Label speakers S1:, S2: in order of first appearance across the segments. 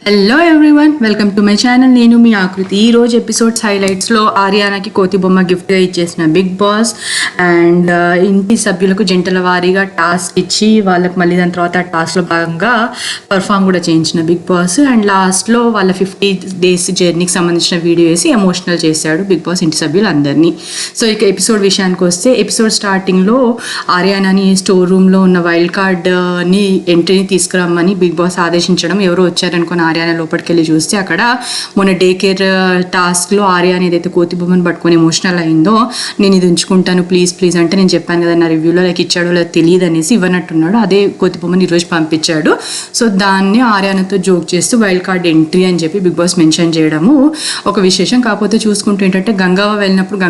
S1: Hello everyone, welcome to my channel. నేను మీ ఆకృతి. ఈరోజు ఎపిసోడ్స్ హైలైట్స్లో ఆర్యానాకి కోతి బొమ్మ గిఫ్ట్గా ఇచ్చేసిన బిగ్ బాస్ అండ్ ఇంటి సభ్యులకు జంటల వారీగా టాస్క్ ఇచ్చి వాళ్ళకి మళ్ళీ దాని తర్వాత టాస్క్లో భాగంగా పర్ఫామ్ కూడా చేయించిన బిగ్ బాస్ అండ్ లాస్ట్లో వాళ్ళ 50 days జర్నీకి సంబంధించిన వీడియో వేసి ఎమోషనల్ చేశాడు బిగ్ బాస్ ఇంటి సభ్యులందరినీ. సో ఇక ఎపిసోడ్ విషయానికి వస్తే ఎపిసోడ్ స్టార్టింగ్లో ఆర్యానాని స్టోర్ రూమ్లో ఉన్న వైల్డ్ కార్డ్ని ఎంట్రీని తీసుకురమ్మని బిగ్ బాస్ ఆదేశించడం, ఎవరో వచ్చారనుకుని ఆర్యానా లోపలికి వెళ్ళి చూస్తే అక్కడ మొన్న డే కేర్ టాస్క్లో ఆర్యానా ఏదైతే కోతి బొమ్మను పట్టుకొని ఎమోషనల్ అయిందో, నేను ఇది ఉంచుకుంటాను ప్లీజ్ ప్లీజ్ అంటే నేను చెప్పాను కదా నా రివ్యూలో లైక్ ఇచ్చాడో లేదా తెలియదు అనేసి ఇవ్వనట్టున్నాడు. అదే కోతి బొమ్మని ఈరోజు పంపించాడు. సో దాన్ని ఆర్యానాతో జోక్ చేస్తూ వైల్డ్ కార్డ్ ఎంట్రీ అని చెప్పి బిగ్ బాస్ మెన్షన్ చేయడము ఒక విశేషం. కాకపోతే చూసుకుంటూ ఏంటంటే గంగావ వెళ్ళినప్పుడు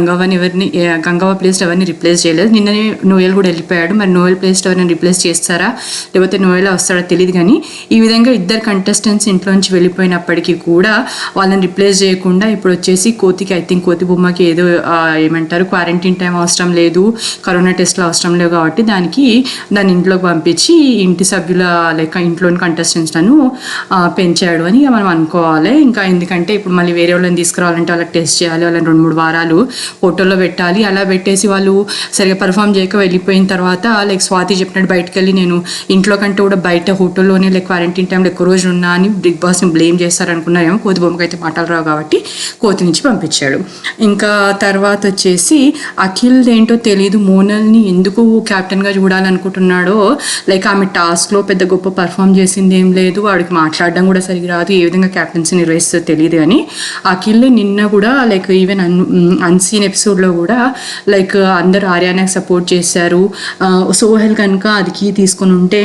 S1: గంగావ ప్లేస్ ఎవరిని రిప్లేస్ చేయలేదు. నిన్ననే నోయల్ కూడా వెళ్ళిపోయాడు. మరి నోయల్ ప్లేస్ ఎవరిని రిప్లేస్ చేస్తారా లేకపోతే నోయల్ వస్తాడో తెలియదు. కానీ ఈ విధంగా ఇద్దరు కంటెస్టెంట్స్ ఇంట్లో నుంచి వెళ్ళిపోయినప్పటికీ కూడా వాళ్ళని రిప్లేస్ చేయకుండా ఇప్పుడు వచ్చేసి కోతికి కోతి బొమ్మకి ఏదో ఏమంటారు క్వారంటైన్ టైం అవసరం లేదు, కరోనా టెస్ట్లు అవసరం లేవు కాబట్టి దాన్ని ఇంట్లోకి పంపించి ఇంటి సభ్యుల లైక్ ఇంట్లోని కంటెస్టెంట్స్లను పెంచాడు అని మనం అనుకోవాలి. ఇంకా ఎందుకంటే ఇప్పుడు మళ్ళీ వేరే వాళ్ళని తీసుకురావాలంటే వాళ్ళకి టెస్ట్ చేయాలి, వాళ్ళని 2-3 వారాలు ఫోటోలో పెట్టాలి. అలా పెట్టేసి వాళ్ళు సరిగా పర్ఫామ్ చేయక వెళ్ళిపోయిన తర్వాత లైక్ స్వాతి చెప్పినట్టు బయటకు వెళ్ళి నేను ఇంట్లో కంటే కూడా బయట హోటల్లోనే లైక్ క్వారంటైన్ టైంలో ఎక్కువ రోజులు ఉన్నా అని బిగ్ బాస్ని బ్లేమ్ చేస్తారనుకున్నారేమో. కోతి బొమ్మకి అయితే మాటలు రావు కాబట్టి కోతి నుంచి పంపించాడు. ఇంకా తర్వాత వచ్చేసి అఖిల్ ఏంటో తెలీదు, మోనల్ని ఎందుకు క్యాప్టెన్గా చూడాలనుకుంటున్నాడో. లైక్ ఆమె టాస్క్లో పెద్ద గొప్ప పర్ఫామ్ చేసింది ఏం లేదు, వాడికి మాట్లాడడం కూడా సరిగ్గా రాదు, ఏ విధంగా క్యాప్టెన్సీ నిర్వహిస్తుందో తెలియదు. కానీ అఖిల్ నిన్న కూడా లైక్ ఈవెన్ అన్సీన్ ఎపిసోడ్లో కూడా లైక్ అందరూ ఆర్యానాకి సపోర్ట్ చేశారు. సోహెల్ కనుక అది కీ తీసుకుని ఉంటే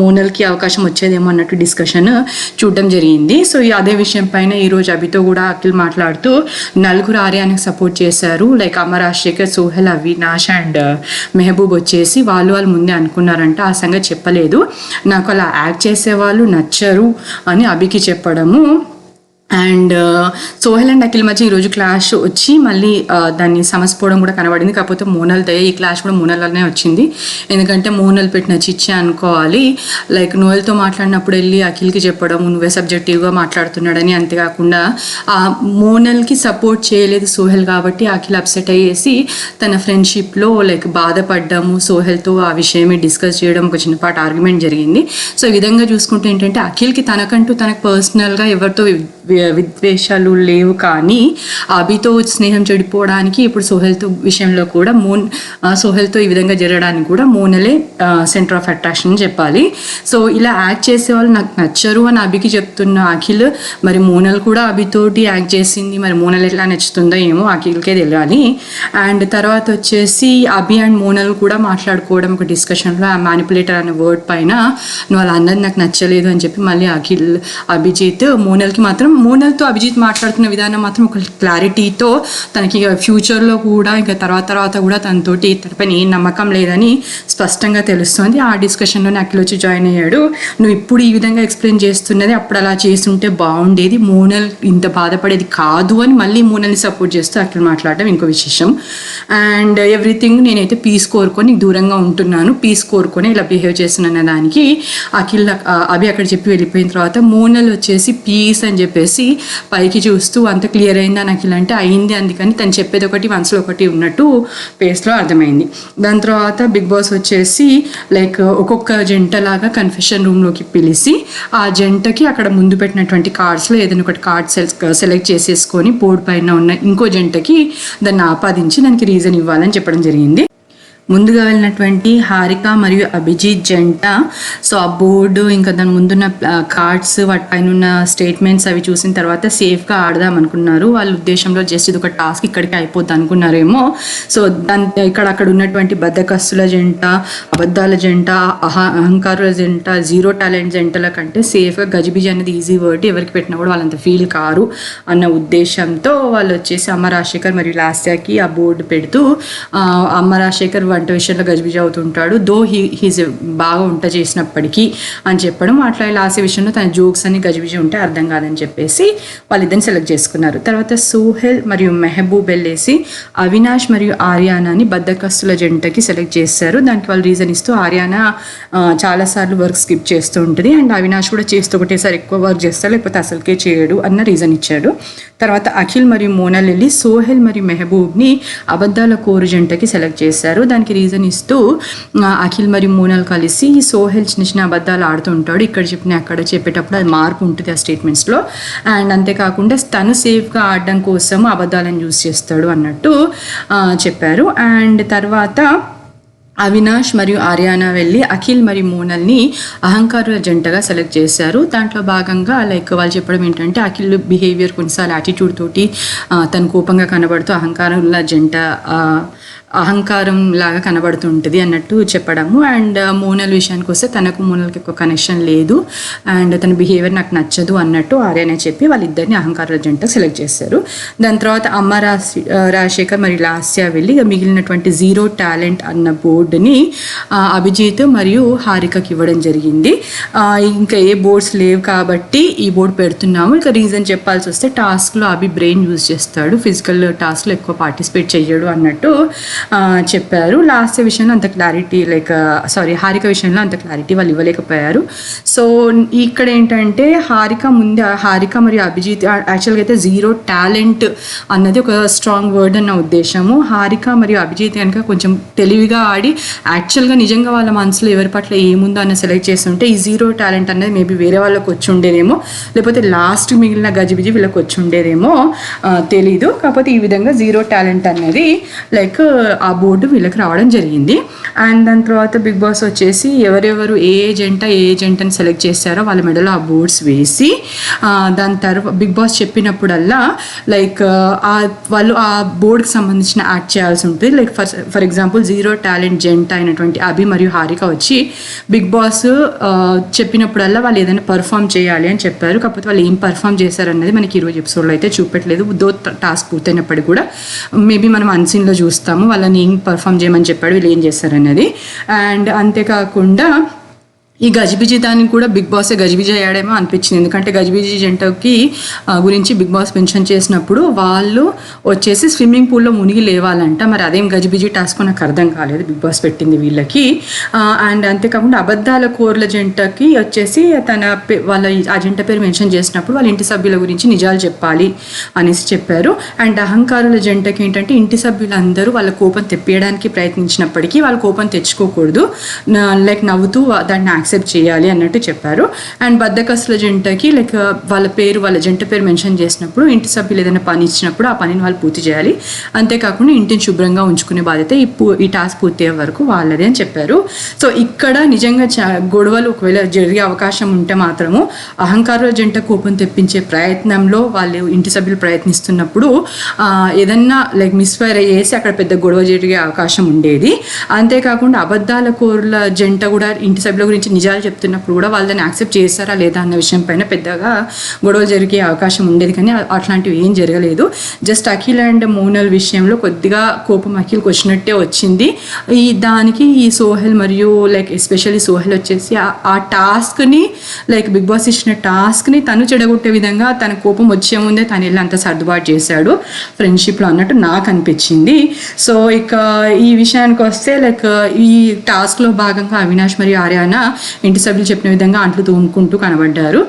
S1: మోనల్కి అవకాశం వచ్చేదేమో అన్నట్టు డిస్కషన్ చూడడం జరిగింది. సో అదే విషయం పైన ఈరోజు అభితో కూడా అఖిల్ మాట్లాడుతూ నలుగురు ఆర్యానికి సపోర్ట్ చేశారు. లైక్ అమరాశేఖర్, సోహెల్, అవినాష్ అండ్ మెహబూబ్ వచ్చేసి వాళ్ళు ముందే అనుకున్నారంట, ఆ సంగతి చెప్పలేదు, నాకు అలా యాక్ట్ చేసేవాళ్ళు నచ్చరు అని అభికి చెప్పడము. అండ్ సోహెల్ అండ్ అఖిల్ మధ్య ఈరోజు క్లాష్ వచ్చి మళ్ళీ దాన్ని సమస్పోవడం కూడా కనబడింది. కాకపోతే మోనల్ ఈ క్లాష్ కూడా మోనల్ వల్లనే వచ్చింది. ఎందుకంటే మోనల్ పెట్టిన చిచ్చే అనుకోవాలి. లైక్ నోయల్తో మాట్లాడినప్పుడు వెళ్ళి అఖిల్కి చెప్పడం నువ్వే సబ్జెక్టివ్గా మాట్లాడుతున్నాడని. అంతేకాకుండా మోనల్కి సపోర్ట్ చేయలేదు సోహెల్ కాబట్టి అఖిల్ అప్సెట్ అయ్యేసి తన ఫ్రెండ్షిప్లో లైక్ బాధపడ్డాము, సోహెల్తో ఆ విషయమే డిస్కస్ చేయడం ఒక చిన్నపాటి ఆర్గ్యుమెంట్ జరిగింది. సో ఈ విధంగా చూసుకుంటే ఏంటంటే అఖిల్కి తనకంటూ తనకు పర్సనల్గా ఎవరితో విద్వేషాలు లేవు. కానీ అభితో స్నేహం చెడిపోవడానికి ఇప్పుడు సోహెల్తో విషయంలో కూడా సోహెల్తో ఈ విధంగా జరగడానికి కూడా మోనలే సెంటర్ ఆఫ్ అట్రాక్షన్ అని చెప్పాలి. సో ఇలా యాక్ట్ చేసే వాళ్ళు నాకు నచ్చరు అని అభికి చెప్తున్న అఖిల్, మరి మోనల్ కూడా అభితోటి యాక్ట్ చేసింది, మరి మోనల్ ఎట్లా నచ్చుతుందో ఏమో అఖిల్కే తెలియాలి. అండ్ తర్వాత వచ్చేసి అభి అండ్ మోనల్ కూడా మాట్లాడుకోవడం ఒక డిస్కషన్లో ఆ మ్యానిపులేటర్ అనే వర్డ్ పైన నువ్వు అలా అన్నది నాకు నచ్చలేదు అని చెప్పి మళ్ళీ అభిజిత్ మోనల్తో అభిజిత్ మాట్లాడుతున్న విధానం మాత్రం ఒక క్లారిటీతో తనకి ఫ్యూచర్లో కూడా ఇంకా తర్వాత కూడా తనతోటి తనపైన ఏం నమ్మకం లేదని స్పష్టంగా తెలుస్తుంది. ఆ డిస్కషన్లోనే అఖిల్ వచ్చి జాయిన్ అయ్యాడు. నువ్వు ఇప్పుడు ఈ విధంగా ఎక్స్ప్లెయిన్ చేస్తున్నది అప్పుడు అలా చేస్తుంటే బాగుండేది, మోనల్ ఇంత బాధపడేది కాదు అని మళ్ళీ మోనల్ని సపోర్ట్ చేస్తూ అఖిల్ మాట్లాడడం ఇంకో విశేషం. అండ్ ఎవ్రీథింగ్ నేనైతే పీస్ కోరుకొని దూరంగా ఉంటున్నాను, పీస్ కోరుకొని ఇలా బిహేవ్ చేస్తున్నాను దానికి అభి అక్కడ చెప్పి వెళ్ళిపోయిన తర్వాత మోనల్ వచ్చేసి పీస్ అని చెప్పేసి పైకి చూస్తూ అంత క్లియర్ అయిందా నాకు ఇలాంటి అయింది, అందుకని తను చెప్పేది ఒకటి మనసులో ఒకటి ఉన్నట్టు ఫేస్లో అర్థమైంది. దాని తర్వాత బిగ్ బాస్ వచ్చేసి లైక్ ఒక్కొక్క జంటలాగా కన్ఫెషన్ రూమ్లోకి పిలిచి ఆ జంటకి అక్కడ ముందు పెట్టినటువంటి కార్డ్స్లో ఏదైనా ఒకటి కార్డ్ సెలెక్ట్ చేసేసుకొని బోర్డు పైన ఉన్న ఇంకో జంటకి దాన్ని ఆపాదించి దానికి రీజన్ ఇవ్వాలని చెప్పడం జరిగింది. ముందుగా వెళ్ళినటువంటి హారిక మరియు అభిజిత్ జంట సో ఆ బోర్డు ఇంకా దాని ముందున్న కార్డ్స్ వాటిపైన ఉన్న స్టేట్మెంట్స్ అవి చూసిన తర్వాత సేఫ్గా ఆడదాం అనుకున్నారు. వాళ్ళ ఉద్దేశంలో జస్ట్ ఇది ఒక టాస్క్ ఇక్కడికి అయిపోద్ది అనుకున్నారేమో. సో అక్కడ ఉన్నటువంటి బద్దకస్తుల జంట, అబద్ధాల జంట, అహంకారుల జంట, జీరో టాలెంట్ జంటల కంటే సేఫ్గా గజిబిజి అనేది ఈజీ వర్డ్, ఎవరికి పెట్టినా కూడా వాళ్ళంత ఫీల్ కారు అన్న ఉద్దేశంతో వాళ్ళు వచ్చేసి అమరాశేఖర్ మరియు లాస్యాకి ఆ బోర్డు పెడుతూ అమరాశేఖర్ వంట విషయంలో గజిబిజి అవుతుంటాడు, దో హీజ్ బాగా వంట చేసినప్పటికీ అని చెప్పడం. అట్లా లాస్ట్ విషయంలో తన జోక్స్ అని గజిబిజి ఉంటే అర్థం కాదని చెప్పేసి వాళ్ళిద్దరిని సెలెక్ట్ చేసుకున్నారు. తర్వాత సోహెల్ మరియు మెహబూబ్ వెళ్ళేసి అవినాష్ మరియు ఆర్యానాని బద్దకస్తుల జంటకి సెలెక్ట్ చేశారు. దానికి వాళ్ళు రీజన్ ఇస్తూ ఆర్యానా చాలాసార్లు వర్క్ స్కిప్ చేస్తూ ఉంటుంది అండ్ అవినాష్ కూడా చేస్తూ ఒకటేసారి ఎక్కువ వర్క్ చేస్తాడు, లేకపోతే అసలుకే చేయడు అన్న రీజన్ ఇచ్చాడు. తర్వాత అఖిల్ మరియు మోనాల్ వెళ్ళి సోహెల్ మరియు మెహబూబ్ని అబద్ధాల కోరు జంటకి సెలెక్ట్ చేశారు. దానికి రీజన్ ఇస్తూ అఖిల్ మరియు మోనాల్ కలిసి సోహెల్ చిన్న చిన్న అబద్ధాలు ఆడుతూ ఉంటాడు, ఇక్కడ చెప్పిన అక్కడ చెప్పేటప్పుడు అది మార్పు ఉంటుంది ఆ స్టేట్మెంట్స్లో. అండ్ అంతేకాకుండా తను సేఫ్గా ఆడడం కోసం అబద్ధాలను యూజ్ చేస్తాడు అన్నట్టు చెప్పారు. అండ్ తర్వాత అవినాష్ మరియు ఆర్యానా వెళ్ళి అఖిల్ మరియు మోనల్ని అహంకారుల జంటగా సెలెక్ట్ చేశారు. దాంట్లో భాగంగా లైక్ వాళ్ళు చెప్పడం ఏంటంటే అఖిల్ బిహేవియర్ కొన్నిసార్లు యాటిట్యూడ్ తోటి తను కోపంగా కనబడుతూ అహంకారుల జంట అహంకారం లాగా కనబడుతుంటుంది అన్నట్టు చెప్పడము. అండ్ మోనల్ విషయానికి వస్తే తనకు మోనల్కి ఎక్కువ కనెక్షన్ లేదు అండ్ తన బిహేవియర్ నాకు నచ్చదు అన్నట్టు ఆర్యానే చెప్పి వాళ్ళిద్దరిని అహంకారుల జంట సెలెక్ట్ చేశారు. దాని తర్వాత అమ్మ రాజశేఖర్ మరియు లాస్య వెళ్ళి మిగిలినటువంటి జీరో టాలెంట్ అన్న బోర్డుని అభిజిత్ మరియు హారికకి ఇవ్వడం జరిగింది. ఇంకా ఏ బోర్డ్స్ లేవు కాబట్టి ఈ బోర్డు పెడుతున్నాము. ఇక రీజన్ చెప్పాల్సి వస్తే టాస్క్లో అభి బ్రెయిన్ యూజ్ చేస్తాడు, ఫిజికల్ టాస్క్లో ఎక్కువ పార్టిసిపేట్ చేయడు అన్నట్టు చెప్పారు. లాస్ట్ విషయంలో అంత క్లారిటీ హారిక విషయంలో అంత క్లారిటీ వాళ్ళు ఇవ్వలేకపోయారు. సో ఇక్కడ ఏంటంటే హారిక మరియు అభిజిత్ యాక్చువల్గా అయితే జీరో టాలెంట్ అన్నది ఒక స్ట్రాంగ్ వర్డ్ అన్న ఉద్దేశము. హారిక మరియు అభిజిత్ కనుక కొంచెం తెలివిగా ఆడి యాక్చువల్గా నిజంగా వాళ్ళ మనసులో ఎవరి పట్ల ఏముందో అన్న సెలెక్ట్ చేస్తుంటే ఈ జీరో టాలెంట్ అనేది మేబీ వేరే వాళ్ళకి వచ్చి ఉండేదేమో, లేకపోతే లాస్ట్ మిగిలిన గజిబిజి వీళ్ళకి వచ్చి ఉండేదేమో తెలీదు. కాకపోతే ఈ విధంగా జీరో టాలెంట్ అనేది ఆ బోర్డు వీళ్ళకి రావడం జరిగింది. అండ్ దాని తర్వాత బిగ్ బాస్ వచ్చేసి ఎవరెవరు ఏ జంటని సెలెక్ట్ చేశారో వాళ్ళ మెడలో ఆ బోర్డ్స్ వేసి దాని తర్వాత బిగ్ బాస్ చెప్పినప్పుడల్లా వాళ్ళు ఆ బోర్డుకి సంబంధించిన యాక్ట్ చేయాల్సి ఉంటుంది. ఫర్ ఎగ్జాంపుల్ జీరో టాలెంట్ జంట అయినటువంటి అభి మరియు హారిక వచ్చి బిగ్ బాస్ చెప్పినప్పుడల్లా వాళ్ళు ఏదైనా పర్ఫామ్ చేయాలి అని చెప్పారు. కాకపోతే వాళ్ళు ఏం పర్ఫామ్ చేశారన్నది మనకి ఈరోజు ఎపిసోడ్లో అయితే చూపెట్టలేదు. టాస్క్ పూర్తయినప్పటికీ కూడా మేబీ మనం అన్సీన్లో చూస్తాము వాళ్ళని ఏం పర్ఫామ్ చేయమని చెప్పాడు, వీళ్ళు ఏం చేస్తారన్నది. అండ్ అంతేకాకుండా ఈ గజిబిజి దానికి కూడా బిగ్ బాస్ గజిబిజి అయ్యాడేమో అనిపించింది. ఎందుకంటే గజిబిజి జంటకి గురించి బిగ్ బాస్ మెన్షన్ చేసినప్పుడు వాళ్ళు వచ్చేసి స్విమ్మింగ్ పూల్లో మునిగి లేవాలంట. మరి అదేం గజిబిజి టాస్క్ నాకు అర్థం కాలేదు బిగ్ బాస్ పెట్టింది వీళ్ళకి. అండ్ అంతేకాకుండా అబద్ధాల కోర్ల జంటకి వచ్చేసి వాళ్ళ ఆ జంట పేరు మెన్షన్ చేసినప్పుడు వాళ్ళ ఇంటి సభ్యుల గురించి నిజాలు చెప్పాలి అనేసి చెప్పారు. అండ్ అహంకారుల జంటకి ఏంటంటే ఇంటి సభ్యులందరూ వాళ్ళ కోపం తెప్పియడానికి ప్రయత్నించినప్పటికీ వాళ్ళ కోపం తెచ్చుకోకూడదు, నవ్వుతూ దాన్ని యాక్సెప్ట్ చేయాలి అన్నట్టు చెప్పారు. అండ్ బద్దకస్తుల జంటకి వాళ్ళ జంట పేరు మెన్షన్ చేసినప్పుడు ఇంటి సభ్యులు ఏదైనా పని ఇచ్చినప్పుడు ఆ పనిని వాళ్ళు పూర్తి చేయాలి. అంతేకాకుండా ఇంటిని శుభ్రంగా ఉంచుకునే బాధ్యత ఈ టాస్క్ పూర్తి అయ్యే వరకు వాళ్ళదే అని చెప్పారు. సో ఇక్కడ నిజంగా గొడవలు ఒకవేళ జరిగే అవకాశం ఉంటే మాత్రము అహంకారుల జంట కోపం తెప్పించే ప్రయత్నంలో వాళ్ళు ఇంటి సభ్యులు ప్రయత్నిస్తున్నప్పుడు ఏదన్నా మిస్ఫైర్ అయ్యేసి అక్కడ పెద్ద గొడవ జరిగే అవకాశం ఉండేది. అంతేకాకుండా అబద్ధాల కోర్ల జంట కూడా ఇంటి సభ్యుల గురించి నిజాలు చెప్తున్నప్పుడు కూడా వాళ్ళని యాక్సెప్ట్ చేస్తారా లేదా అన్న విషయం పైన పెద్దగా గొడవలు జరిగే అవకాశం ఉండేది, కానీ అట్లాంటివి ఏం జరగలేదు. జస్ట్ అఖిల్ అండ్ మోనల్ విషయంలో కొద్దిగా కోపం అఖిల్కి వచ్చినట్టే వచ్చింది. దానికి ఈ సోహెల్ మరియు ఎస్పెషల్లీ సోహెల్ వచ్చేసి ఆ టాస్క్ని బిగ్ బాస్ ఇచ్చిన టాస్క్ని తను చెడగొట్టే విధంగా తన కోపం వచ్చే ముందే తను వెళ్ళి అంత సర్దుబాటు చేశాడు ఫ్రెండ్షిప్లో అన్నట్టు నాకు అనిపించింది. సో ఇక ఈ విషయానికి వస్తే ఈ టాస్క్లో భాగంగా అవినాష్ మరియు ఆర్యానా ఇంటి సభ్యులు చెప్పిన విధంగా అంట్లు తోముకుంటూ కనబడ్డారు.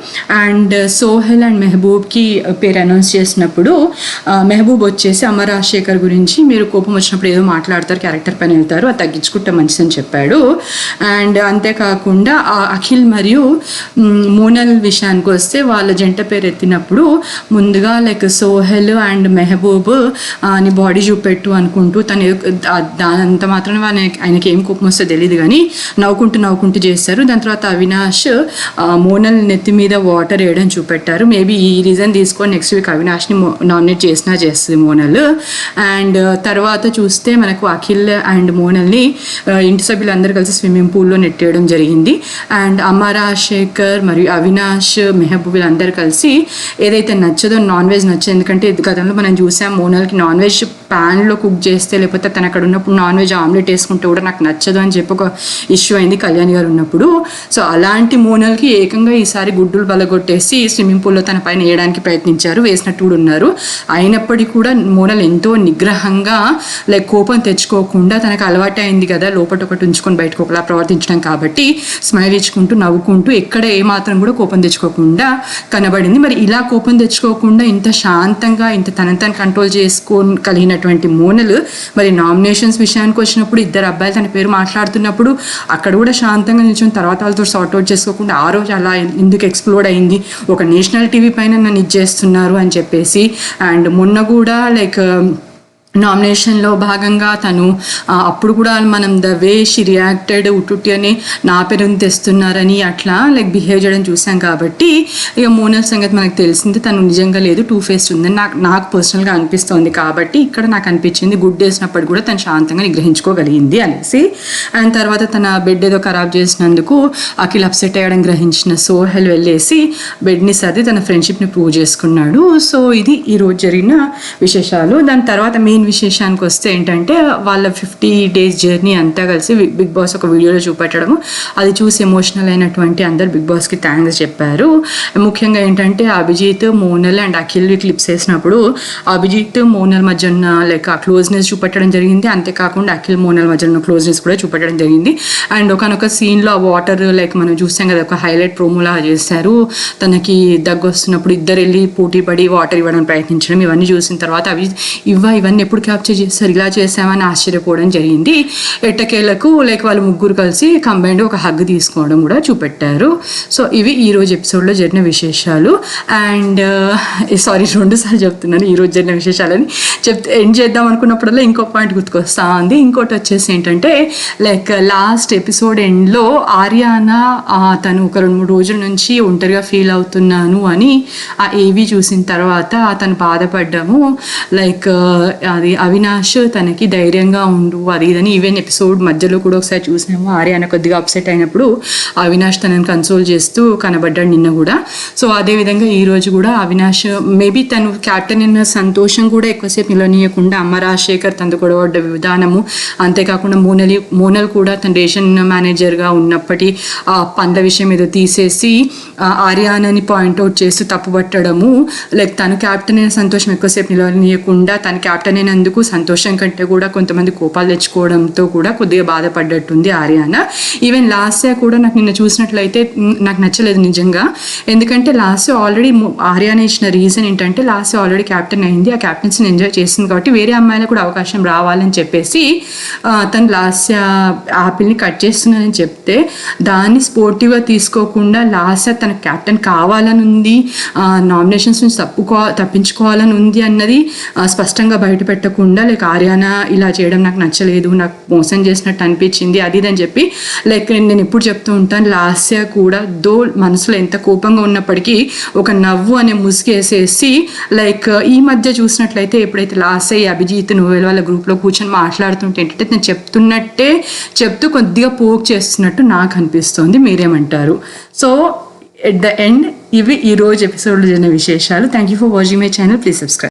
S1: అండ్ సోహెల్ అండ్ మెహబూబ్కి పేరు అనౌన్స్ చేసినప్పుడు మెహబూబ్ వచ్చేసి అమ్మ రాజశేఖర్ గురించి మీరు కోపం వచ్చినప్పుడు ఏదో మాట్లాడతారు, క్యారెక్టర్ పైన వెళ్తారు, అది తగ్గించుకుంటే మంచిదని చెప్పాడు. అండ్ అంతేకాకుండా అఖిల్ మరియు మోనల్ విషయానికి వస్తే వాళ్ళ జంట పేరు ఎత్తినప్పుడు ముందుగా సోహెల్ అండ్ మెహబూబ్ నీ బాడీ చూపెట్టు అనుకుంటూ తను దానంత మాత్రం ఆయనకి ఏం కోపం వస్తే తెలియదు కానీ నవ్వుకుంటూ చేస్తారు. దాని తర్వాత అవినాష్ మోనల్ నెత్తి మీద వాటర్ వేయడం చూపెట్టారు. మేబీ ఈ రీజన్ తీసుకొని నెక్స్ట్ వీక్ అవినాష్ని నామినేట్ చేస్తుంది మోనల్. అండ్ తర్వాత చూస్తే మనకు అఖిల్ అండ్ మోనల్ని ఇంటి సభ్యులందరూ కలిసి స్విమ్మింగ్ పూల్లో నెట్టేయడం జరిగింది. అండ్ అమ్మ రాజశేఖర్ మరియు అవినాష్ మెహబూబ్ వీళ్ళందరూ కలిసి ఏదైతే నచ్చదో నాన్ వెజ్ నచ్చదు, ఎందుకంటే గతంలో మనం చూసాం మోనల్కి నాన్ వెజ్ ప్యాన్లో కుక్ చేస్తే లేకపోతే తను అక్కడ ఉన్నప్పుడు నాన్ వెజ్ ఆమ్లెట్ వేసుకుంటే కూడా నాకు నచ్చదు అని చెప్పి ఒక ఇష్యూ అయింది కళ్యాణ్ గారు ఉన్నప్పుడు. సో అలాంటి మోనల్కి ఏకంగా ఈసారి గుడ్డులు బలగొట్టేసి స్విమ్మింగ్ పూల్లో తన పైన వేయడానికి ప్రయత్నించారు, వేసినట్టు కూడా ఉన్నారు. అయినప్పటికీ కూడా మోనల్ ఎంతో నిగ్రహంగా లైక్ కోపం తెచ్చుకోకుండా, తనకు అలవాటు అయింది కదా లోపల ఒకటి ఉంచుకొని బయటకు ఒకలా ప్రవర్తించడం కాబట్టి స్మైల్ ఇచ్చుకుంటూ నవ్వుకుంటూ ఎక్కడ ఏమాత్రం కూడా కోపం తెచ్చుకోకుండా కనబడింది. మరి ఇలా కోపం తెచ్చుకోకుండా ఇంత శాంతంగా ఇంత తనని కంట్రోల్ చేసుకోగలిగినటువంటి మోనల్ మరి నామినేషన్స్ విషయానికి వచ్చినప్పుడు ఇద్దరు అబ్బాయిలు తన పేరు మాట్లాడుతున్నప్పుడు అక్కడ కూడా శాంతంగా నిల్చొని తర్వాత వాళ్ళతో సార్ట్అవుట్ చేసుకోకుండా ఆ రోజు అలా ఎందుకు ఎక్స్ప్లోడ్ అయింది, ఒక నేషనల్ టీవీ పైన నన్ను ఇచ్చేస్తున్నారు అని చెప్పేసి. అండ్ మొన్న కూడా లైక్ నామినేషన్లో భాగంగా తను అప్పుడు కూడా మనం ద వే షీ రియాక్టెడ్ ఉట్టుట్టి అని నా పేరుని తెస్తున్నారని అట్లా లైక్ బిహేవ్ చేయడం చూసాం. కాబట్టి ఇక మోనల్ సంగతి మనకు తెలిసింది, తను నిజంగా లేదు, టూ ఫేస్ ఉందని నాకు పర్సనల్గా అనిపిస్తుంది. కాబట్టి ఇక్కడ నాకు అనిపించింది గుడ్ వేసినప్పుడు కూడా తను శాంతంగా నిగ్రహించుకోగలిగింది అనేసి. అండ్ తర్వాత తన బెడ్ ఏదో ఖరాబ్ చేసినందుకు అఖిల్ అప్సెట్ అయ్యడం గ్రహించిన సోహెల్ వెళ్ళేసి బెడ్ని సర్ది తన ఫ్రెండ్షిప్ని ప్రూవ్ చేసుకున్నాడు. సో ఇది ఈరోజు జరిగిన విశేషాలు. దాని తర్వాత మెయిన్ విశేషానికి వస్తే ఏంటంటే వాళ్ళ 50 days జర్నీ అంతా కలిసి బిగ్ బాస్ ఒక వీడియోలో చూపెట్టడము, అది చూసి ఎమోషనల్ అయినటువంటి అందరు బిగ్ బాస్కి థ్యాంక్స్ చెప్పారు. ముఖ్యంగా ఏంటంటే అభిజిత్, మోనల్ అండ్ అఖిల్ క్లిప్స్ వేసినప్పుడు అభిజిత్ మోనల్ మధ్య ఉన్న లైక్ ఆ క్లోజ్నెస్ చూపెట్టడం జరిగింది. అంతేకాకుండా అఖిల్ మోనల్ మధ్య ఉన్న క్లోజ్నెస్ కూడా చూపెట్టడం జరిగింది. అండ్ ఒకనొక సీన్లో ఆ వాటర్ లైక్ మనం చూసాం కదా, ఒక హైలైట్ ప్రోమోలా చేశారు. తనకి దగ్గు వస్తున్నప్పుడు ఇద్దరు వెళ్ళి పోటీ పడి వాటర్ ఇవ్వడానికి ప్రయత్నించడం, ఇవన్నీ చూసిన తర్వాత ఇవన్నీ ఎప్పుడు క్యాప్చర్ చేస్తారు, ఇలా చేసామని ఆశ్చర్యపోవడం జరిగింది. ఎట్టకేలకు లైక్ వాళ్ళు ముగ్గురు కలిసి కంబైన్డ్ ఒక హగ్ తీసుకోవడం కూడా చూపెట్టారు. సో ఇవి ఈరోజు ఎపిసోడ్లో జరిగిన విశేషాలు. అండ్ సారీ 2 సార్లు చెప్తున్నాను ఈరోజు జరిగిన విశేషాలని ఎండ్ చేద్దాం అనుకున్నప్పుడల్లా ఇంకో పాయింట్ గుర్తుకొస్తా ఉంది. ఇంకోటి వచ్చేసి ఏంటంటే లైక్ లాస్ట్ ఎపిసోడ్ ఎండ్లో ఆర్యానా తను ఒక 2-3 రోజుల నుంచి ఒంటరిగా ఫీల్ అవుతున్నాను అని ఆ ఏవి చూసిన తర్వాత తను బాధపడ్డాము. లైక్ అది అవినాష్ తనకి ధైర్యంగా ఉండు అది ఇదని ఈవెన్ ఎపిసోడ్ మధ్యలో కూడా ఒకసారి చూసినాము. ఆర్యానా కొద్దిగా అప్సెట్ అయినప్పుడు అవినాష్ తనని కన్సోల్ చేస్తూ కనబడ్డాడు నిన్న కూడా. సో అదేవిధంగా ఈరోజు కూడా అవినాష్ మేబీ తను క్యాప్టెన్ అయిన సంతోషం కూడా ఎక్కువసేపు నిలనీయకుండా అమ్మ రాజశేఖర్ తనతో గొడవడ్డ విధానము, అంతేకాకుండా మోనల్ కూడా తన రేషన్ మేనేజర్గా ఉన్నప్పటి పనుల విషయం ఏదో తీసేసి ఆర్యానాని పాయింట్అవుట్ చేస్తూ తప్పుపట్టడము, లైక్ తను క్యాప్టెన్ అయిన సంతోషం ఎక్కువసేపు నిలనీయకుండా తను క్యాప్టెన్ అయినందుకు సంతోషం కంటే కూడా కొంతమంది కోపాలు తెచ్చుకోవడంతో కూడా కొద్దిగా బాధపడ్డట్టుంది ఆర్యానా. ఈవెన్ లాస్య కూడా నాకు నిన్న చూసినట్లయితే నాకు నచ్చలేదు నిజంగా. ఎందుకంటే లాస్య ఆల్రెడీ ఆర్యానా ఇచ్చిన రీజన్ ఏంటంటే లాస్య ఆల్రెడీ క్యాప్టెన్ అయింది, ఆ క్యాప్టెన్సీని ఎంజాయ్ చేసింది కాబట్టి వేరే అమ్మాయిలకు కూడా అవకాశం రావాలని చెప్పేసి తను లాస్య ఆపిల్ని కట్ చేస్తున్నానని చెప్తే దాన్ని స్పోర్టివ్గా తీసుకోకుండా లాస్య తన క్యాప్టెన్ కావాలని ఉంది, నామినేషన్స్ నుంచి తప్పించుకోవాలని ఉంది అన్నది స్పష్టంగా బయట పెట్టకుండా లైక్ ఆర్యానా ఇలా చేయడం నాకు నచ్చలేదు, నాకు మోసం చేసినట్టు అనిపించింది అది ఇదని చెప్పి లైక్ నేను ఎప్పుడు చెప్తూ ఉంటాను, లాస్య కూడా దో మనసులో ఎంత కోపంగా ఉన్నప్పటికీ ఒక నవ్వు అనే ముసుగేసేసి లైక్ ఈ మధ్య చూసినట్లయితే ఎప్పుడైతే లాస్య అభిజిత్ నోవెల్ వాళ్ళ గ్రూప్లో కూర్చొని మాట్లాడుతుంటే ఏంటంటే నేను చెప్తున్నట్టే చెప్తూ కొద్దిగా పోక్ చేస్తున్నట్టు నాకు అనిపిస్తుంది. మీరేమంటారు? సో ఎట్ ద ఎండ్ ఇవి ఈరోజు ఎపిసోడ్లో జరిగిన విశేషాలు. Thank you for watching my channel. Please subscribe.